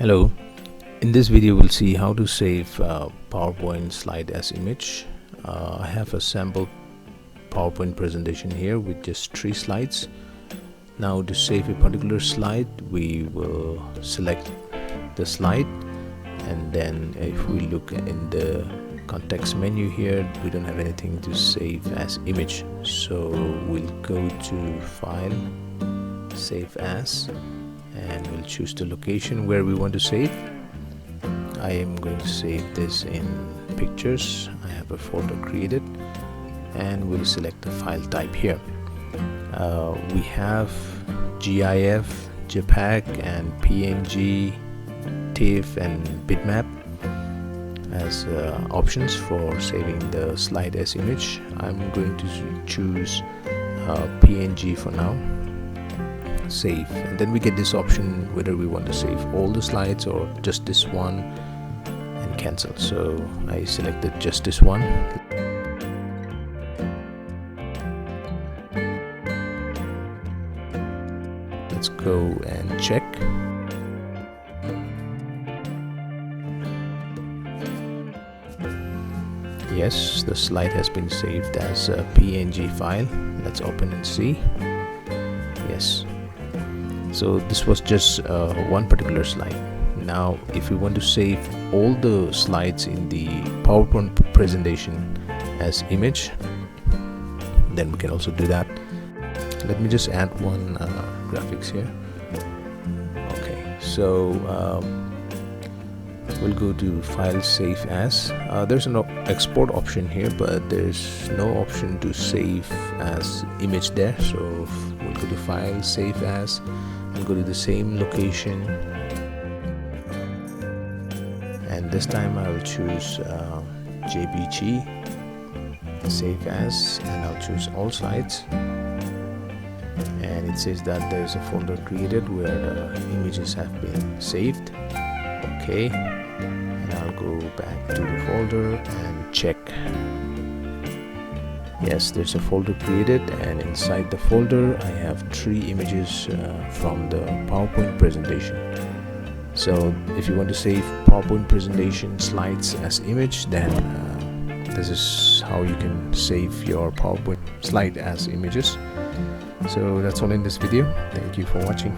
Hello, in this video we'll see how to save PowerPoint slide as image. I have a sample PowerPoint presentation here with just 3 slides. Now to save a particular slide, we will select the slide, and then if we look in the context menu here, we don't have anything to save as image, so we'll go to File, Save As, and we'll choose the location where we want to save. I am going to save this in pictures. I have a folder created, and we'll select the file type here. We have GIF, JPEG, and PNG, TIFF, and bitmap as options for saving the slide as image. I'm going to choose PNG for now. Save, and then we get this option whether we want to save all the slides or just this one, and cancel. So I selected just this one. Let's go and check. Yes, the slide has been saved as a PNG file. Let's open and see. Yes. So this was just one particular slide. Now if we want to save all the slides in the PowerPoint presentation as image, then we can also do that. Let me just add one graphics here. Okay, so we'll go to File, Save As. There's an export option here, but there's no option to save as image there. So we'll go to File, Save As, and go to the same location, and this time I will choose JPG, Save As, and I'll choose all slides. And it says that there's a folder created where the images have been saved. Okay, and I'll go back to the folder and check. Yes, there's a folder created, and inside the folder I have 3 images from the PowerPoint presentation. So if you want to save PowerPoint presentation slides as image, then this is how you can save your PowerPoint slide as images. So that's all in this video. Thank you for watching.